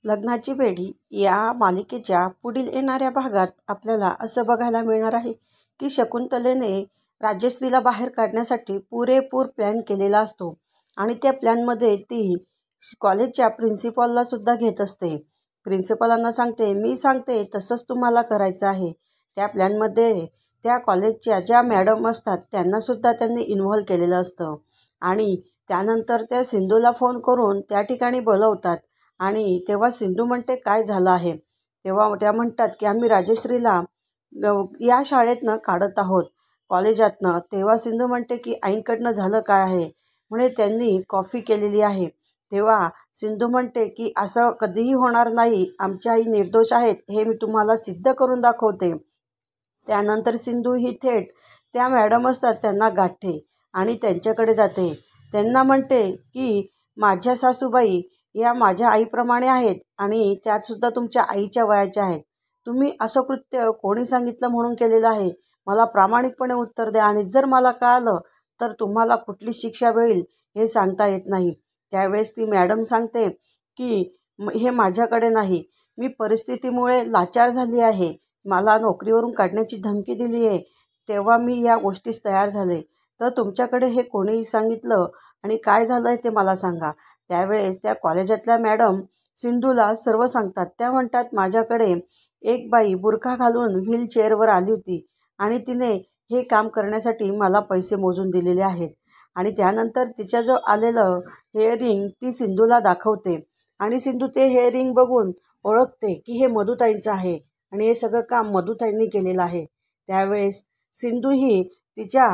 लग्नाची बेडी या मालिकेच्या पुढील येणाऱ्या भागात आपल्याला असं बघायला मिळणार आहे की शकुंतलेने राजश्रीला बाहेर काढण्यासाठी पुरेपूर प्लॅन केलेला असतो आणि त्या प्लॅनमध्ये ती कॉलेजच्या प्रिन्सिपॉलला सुद्धा घेत असते. प्रिन्सिपॉलांना सांगते, मी सांगते तसंच तुम्हाला करायचं आहे. त्या प्लॅनमध्ये त्या कॉलेजच्या ज्या मॅडम असतात त्यांनासुद्धा त्यांनी इन्व्हॉल्व केलेलं असतं आणि त्यानंतर त्या सिंधूला फोन करून त्या ठिकाणी बोलवतात आणि तेव्हा सिंधू म्हणते काय झालं आहे. तेव्हा त्या म्हणतात की आम्ही राजश्रीला या शाळेतनं काढत आहोत, कॉलेजातनं. तेव्हा सिंधू म्हणते की आईंकडनं झालं काय आहे, म्हणे त्यांनी कॉफी केलेली आहे. तेव्हा सिंधू म्हणते की असं कधीही होणार नाही, आमची आई निर्दोष आहेत, हे मी तुम्हाला सिद्ध करून दाखवते. त्यानंतर सिंधू ही थेट त्या मॅडम असतात त्यांना गाठते आणि त्यांच्याकडे जाते. त्यांना म्हणते की माझ्या सासूबाई या माझ्या आईप्रमाणे आहेत आणि त्यातसुद्धा तुमच्या आईच्या वयाच्या आहेत. तुम्ही असं कृत्य कोणी सांगितलं म्हणून केलेलं आहे, मला प्रामाणिकपणे उत्तर द्या आणि जर मला कळालं तर तुम्हाला कुठली शिक्षा मिळेल हे सांगता येत नाही. त्यावेळेस ती मॅडम सांगते की हे माझ्याकडे नाही, मी परिस्थितीमुळे लाचार झाली आहे, मला नोकरीवरून काढण्याची धमकी दिली आहे, तेव्हा मी या गोष्टीस तयार झाले. तर तुमच्याकडे हे कोणी सांगितलं आणि काय झालं ते मला सांगा. त्यावेळेस त्या कॉलेजातल्या मॅडम सिंधूला सर्व सांगतात. त्या म्हणतात, माझ्याकडे एक बाई बुरखा घालून व्हीलचेअरवर आली होती आणि तिने हे काम करण्यासाठी मला पैसे मोजून दिलेले आहेत. आणि त्यानंतर तिच्याजवळ आलेलं हेअरिंग ती सिंधूला दाखवते आणि सिंधू ते हेअरिंग बघून ओळखते की हे मधुताईंचं आहे आणि हे सगळं काम मधुताईंनी केलेलं आहे. त्यावेळेस सिंधू ही तिच्या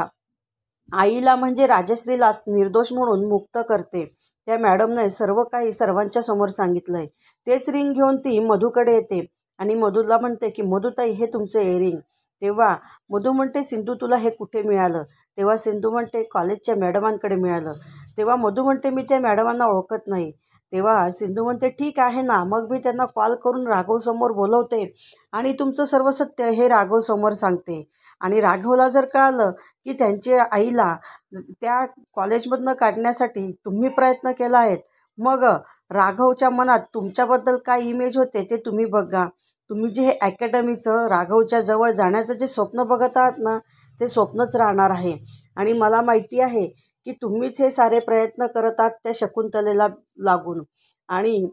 आईला म्हणजे राजश्रीलाच निर्दोष म्हणून मुक्त करते. त्या मॅडमने सर्व काही सर्वांच्या समोर सांगितलं आहे. तेच रिंग घेऊन ती मधूकडे येते आणि मधूला म्हणते की मधुताई हे तुमचं इयरिंग. तेव्हा मधू म्हणते सिंधू तुला हे कुठे मिळालं. तेव्हा सिंधू म्हणते कॉलेजच्या मॅडमांकडे मिळालं. तेव्हा मधू म्हणते मी त्या मॅडमांना ओळखत नाही. तेव्हा सिंधू म्हणते ठीक आहे ना, मग मी त्यांना कॉल करून राघवसमोर बोलवते आणि तुमचं सर्व सत्य हे राघवसमोर सांगते. आणि राघवला जर कळालं की त्यांच्या आईला त्या कॉलेजमधनं काढण्यासाठी तुम्ही प्रयत्न केला आहेत, मग राघवच्या मनात तुमच्याबद्दल काय इमेज होते ते तुम्ही बघा. तुम्ही जे हे अकॅडमीचं राघवच्या जवळ जाण्याचं जे स्वप्न बघत आहात ना, ते स्वप्नच राहणार आहे. आणि मला माहिती आहे की तुम्हीच हे सारे प्रयत्न करत आहात त्या शकुंतलेला लागून. आणि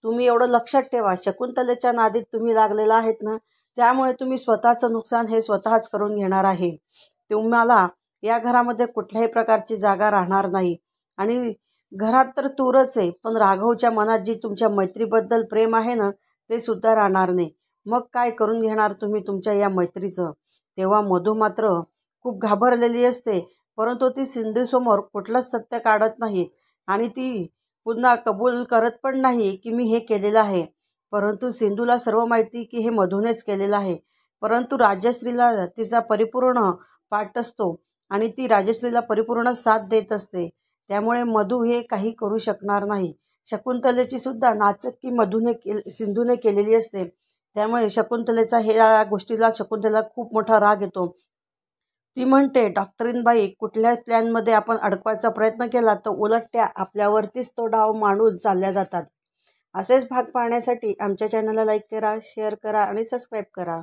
तुम्ही एवढं लक्षात ठेवा, शकुंतलेच्या नादीत तुम्ही लागलेला आहेत ना, त्यामुळे तुम्ही स्वतःचं नुकसान हे स्वतःच करून घेणार आहे. तुम्हाला या घरामध्ये कुठल्याही प्रकारची जागा राहणार नाही आणि घरात तर दूरच आहे, पण राघवच्या मनात जी तुमच्या मैत्रीबद्दल प्रेम आहे ना, ते सुद्धा राहणार नाही. मग काय करून घेणार तुम्ही तुमच्या या मैत्रीचं. तेव्हा मधू मात्र खूप घाबरलेली असते, परंतु ती सिंधूसमोर कुठलंच सत्य काढत नाही आणि ती पुन्हा कबूल करत पण नाही की मी हे केलेलं आहे. परंतु सिंधूला सर्व माहिती की हे मधूनेच केलेलं आहे. परंतु राजश्रीला तिचा परिपूर्ण पाठ असतो आणि ती राजश्रीला परिपूर्ण साथ देत असते. त्यामुळे मधू हे काही करू शकणार नाही. शकुंतलेची सुद्धा नाचक्की सिंधूने केलेली असते. त्यामुळे शकुंतलेचा ह्या गोष्टीला शकुंतलेला खूप मोठा राग येतो. ती म्हणते डॉक्टरीनबाई कुठल्या प्लॅनमध्ये आपण अडकवायचा प्रयत्न केला तर उलट त्या आपल्यावरतीच तो डाव मांडून चालल्या जातात. असेच भाग पाहण्यासाठी आमच्या चॅनलला लाईक करा, शेअर करा आणि सबस्क्राईब करा.